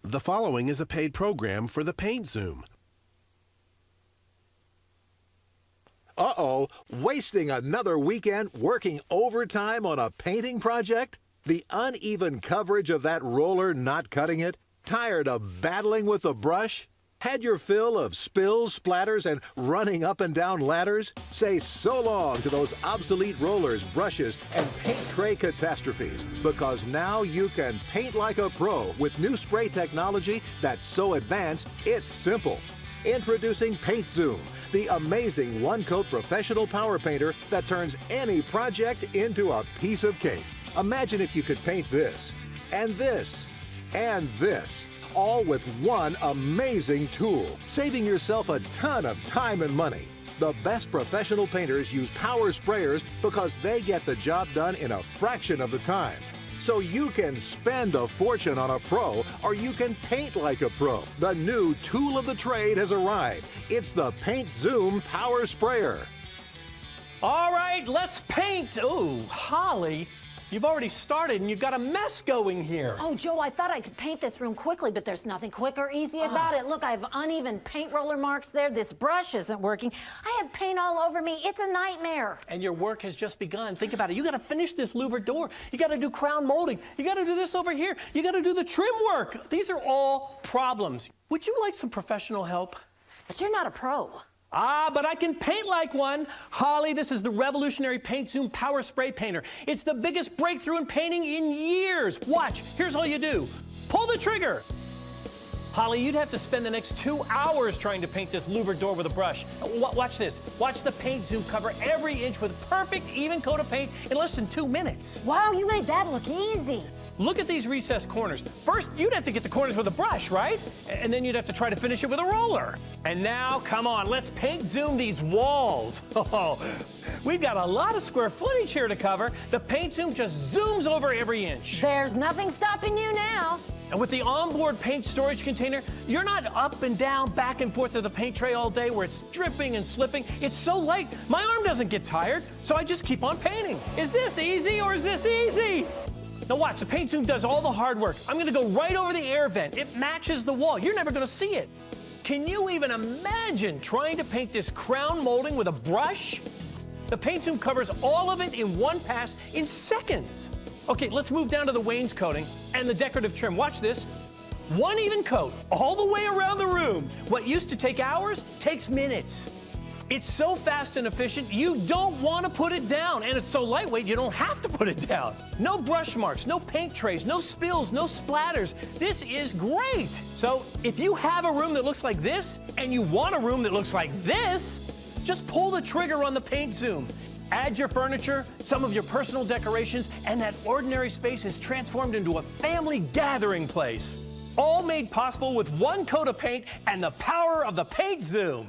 The following is a paid program for the Paint Zoom. Uh-oh, wasting another weekend working overtime on a painting project? The uneven coverage of that roller not cutting it? Tired of battling with the brush? Had your fill of spills, splatters, and running up and down ladders? Say so long to those obsolete rollers, brushes, and paint tray catastrophes, because now you can paint like a pro with new spray technology that's so advanced, it's simple. Introducing Paint Zoom, the amazing one-coat professional power painter that turns any project into a piece of cake. Imagine if you could paint this, and this, and this, all with one amazing tool, saving yourself a ton of time and money. The best professional painters use power sprayers because they get the job done in a fraction of the time. So you can spend a fortune on a pro, or you can paint like a pro. The new tool of the trade has arrived. It's the Paint Zoom Power Sprayer. All right, let's paint. Ooh, Holly, you've already started and you've got a mess going here. Oh, Joe, I thought I could paint this room quickly, but there's nothing quick or easy about it. Look, I have uneven paint roller marks there. This brush isn't working. I have paint all over me. It's a nightmare. And your work has just begun. Think about it. You got to finish this louvered door. You got to do crown molding. You got to do this over here. You got to do the trim work. These are all problems. Would you like some professional help? But you're not a pro. Ah, but I can paint like one. Holly, this is the revolutionary Paint Zoom Power Spray Painter. It's the biggest breakthrough in painting in years. Watch, here's all you do. Pull the trigger. Holly, you'd have to spend the next 2 hours trying to paint this louvered door with a brush. Watch this. Watch the Paint Zoom cover every inch with a perfect even coat of paint in less than 2 minutes. Wow, you made that look easy. Look at these recessed corners. First, you'd have to get the corners with a brush, right? And then you'd have to try to finish it with a roller. And now, come on, let's Paint Zoom these walls. Oh, we've got a lot of square footage here to cover. The Paint Zoom just zooms over every inch. There's nothing stopping you now. And with the onboard paint storage container, you're not up and down, back and forth to the paint tray all day where it's dripping and slipping. It's so light, my arm doesn't get tired, so I just keep on painting. Is this easy or is this easy? Now watch, the Paint Zoom does all the hard work. I'm gonna go right over the air vent. It matches the wall. You're never gonna see it. Can you even imagine trying to paint this crown molding with a brush? The Paint Zoom covers all of it in one pass in seconds. Okay, let's move down to the wainscoting and the decorative trim. Watch this. One even coat all the way around the room. What used to take hours takes minutes. It's so fast and efficient, you don't want to put it down. And it's so lightweight, you don't have to put it down. No brush marks, no paint trays, no spills, no splatters. This is great. So if you have a room that looks like this, and you want a room that looks like this, just pull the trigger on the Paint Zoom. Add your furniture, some of your personal decorations, and that ordinary space is transformed into a family gathering place. All made possible with one coat of paint and the power of the Paint Zoom.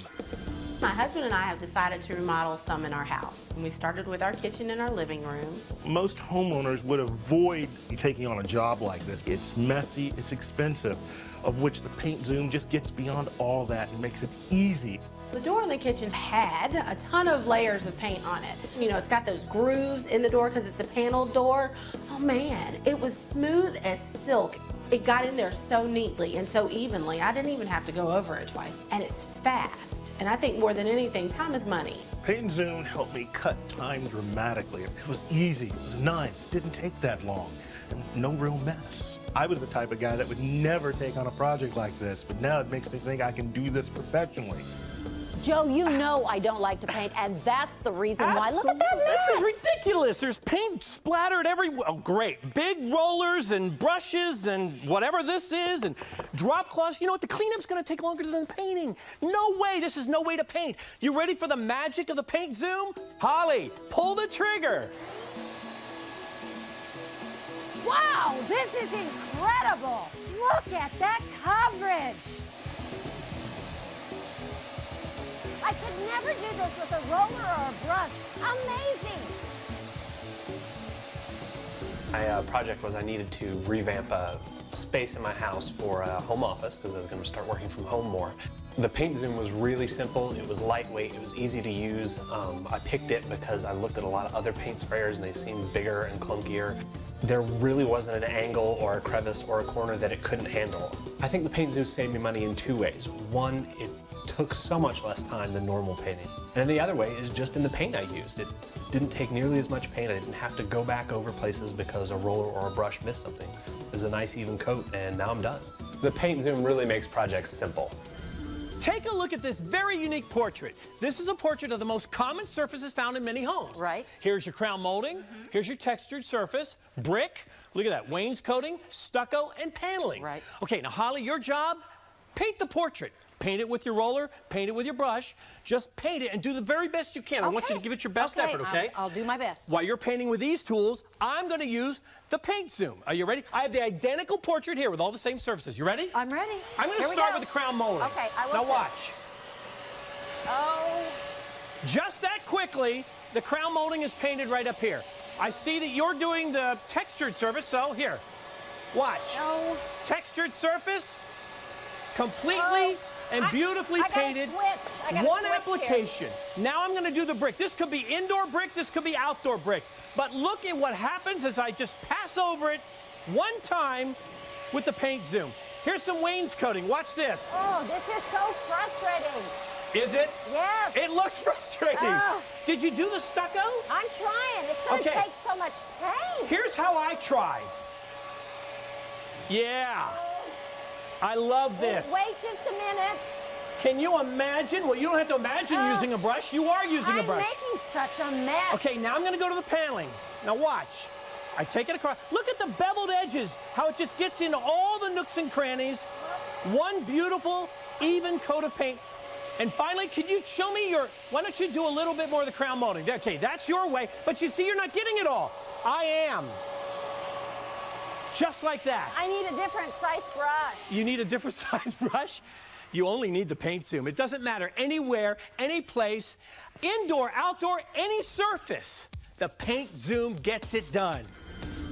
My husband and I have decided to remodel some in our house. And we started with our kitchen and our living room. Most homeowners would avoid taking on a job like this. It's messy, it's expensive, of which the Paint Zoom just gets beyond all that and makes it easy. The door in the kitchen had a ton of layers of paint on it. You know, it's got those grooves in the door because it's a paneled door. Oh man, it was smooth as silk. It got in there so neatly and so evenly. I didn't even have to go over it twice. And it's fast. And I think more than anything, time is money. Paint Zoom helped me cut time dramatically. It was easy, it was nice, it didn't take that long, and no real mess. I was the type of guy that would never take on a project like this, but now it makes me think I can do this professionally. Joe, you know I don't like to paint, and that's the reason why. Look at that mess. This is ridiculous. There's paint splattered everywhere. Oh, great. Big rollers and brushes and whatever this is and drop cloths. You know what? The cleanup's going to take longer than the painting. No way. This is no way to paint. You ready for the magic of the Paint Zoom? Holly, pull the trigger. Wow, this is incredible. Look at that coverage. I could never do this with a roller or a brush. Amazing. My project was I needed to revamp a space in my house for a home office because I was going to start working from home more. The Paint Zoom was really simple. It was lightweight. It was easy to use. I picked it because I looked at a lot of other paint sprayers and they seemed bigger and clunkier. There really wasn't an angle or a crevice or a corner that it couldn't handle. I think the Paint Zoom saved me money in two ways. One, it took so much less time than normal painting. And the other way is just in the paint I used. It didn't take nearly as much paint. I didn't have to go back over places because a roller or a brush missed something. It was a nice even coat and now I'm done. The Paint Zoom really makes projects simple. Take a look at this very unique portrait. This is a portrait of the most common surfaces found in many homes. Right. Here's your crown molding. Here's your textured surface, brick. Look at that, wainscoting, stucco, and paneling. Right. Okay, now Holly, your job, paint the portrait. Paint it with your roller, paint it with your brush. Just paint it and do the very best you can. I want you to give it your best effort, okay? I'll do my best. While you're painting with these tools, I'm going to use the Paint Zoom. Are you ready? I have the identical portrait here with all the same surfaces. You ready? I'm ready. I'm going to start with the crown molding. Okay, I will. Now too. watch. Oh. Just that quickly, the crown molding is painted right up here. I see that you're doing the textured surface, so here, watch. No. Textured surface, completely and beautifully painted. One application. Now I'm going to do the brick. This could be indoor brick, this could be outdoor brick. But look at what happens as I just pass over it one time with the Paint Zoom. Here's some wainscoting. Watch this. Oh, this is so frustrating. Is it? Yes. It looks frustrating. Oh. Did you do the stucco? I'm trying. It's going to take so much paint. Here's how I try. Yeah. I love this. Wait just a minute. Can you imagine? Well, you don't have to imagine using a brush. You are using a brush. I'm making such a mess. Okay, now I'm going to go to the paneling. Now watch. I take it across. Look at the beveled edges, how it just gets into all the nooks and crannies. One beautiful, even coat of paint. And finally, could you show me your, why don't you do a little bit more of the crown molding? Okay, that's your way, but you see you're not getting it all. I am. Just like that. I need a different size brush. You need a different size brush? You only need the Paint Zoom. It doesn't matter anywhere, any place, indoor, outdoor, any surface. The Paint Zoom gets it done.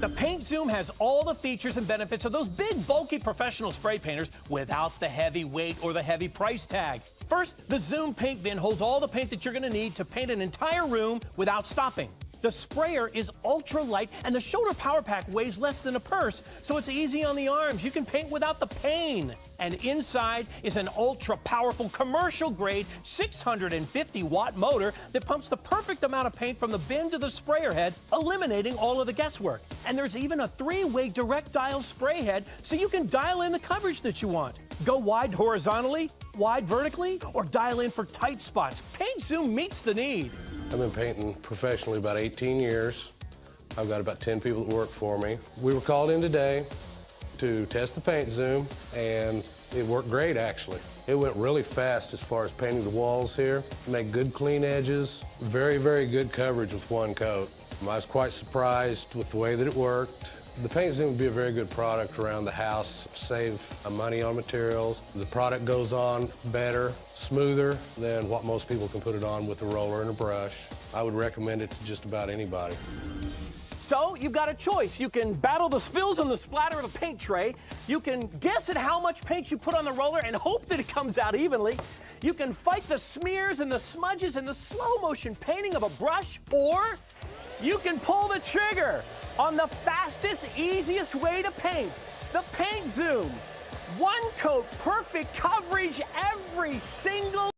The Paint Zoom has all the features and benefits of those big, bulky professional spray painters without the heavy weight or the heavy price tag. First, the Zoom paint bin holds all the paint that you're going to need to paint an entire room without stopping. The sprayer is ultra light and the shoulder power pack weighs less than a purse, so it's easy on the arms. You can paint without the pain. And inside is an ultra powerful commercial grade 650 watt motor that pumps the perfect amount of paint from the bin to the sprayer head, eliminating all of the guesswork. And there's even a 3-way direct dial spray head so you can dial in the coverage that you want. Go wide horizontally, wide vertically, or dial in for tight spots. Paint Zoom meets the need. I've been painting professionally about 18 years. I've got about 10 people that work for me. We were called in today to test the Paint Zoom, and it worked great, actually. It went really fast as far as painting the walls here. Make good, clean edges. Very, very good coverage with one coat. I was quite surprised with the way that it worked. The Paint Zoom would be a very good product around the house, save money on materials. The product goes on better, smoother than what most people can put it on with a roller and a brush. I would recommend it to just about anybody. So you've got a choice. You can battle the spills and the splatter of a paint tray. You can guess at how much paint you put on the roller and hope that it comes out evenly. You can fight the smears and the smudges and the slow motion painting of a brush, or you can pull the trigger on the fastest, easiest way to paint, the Paint Zoom. One coat, perfect coverage every single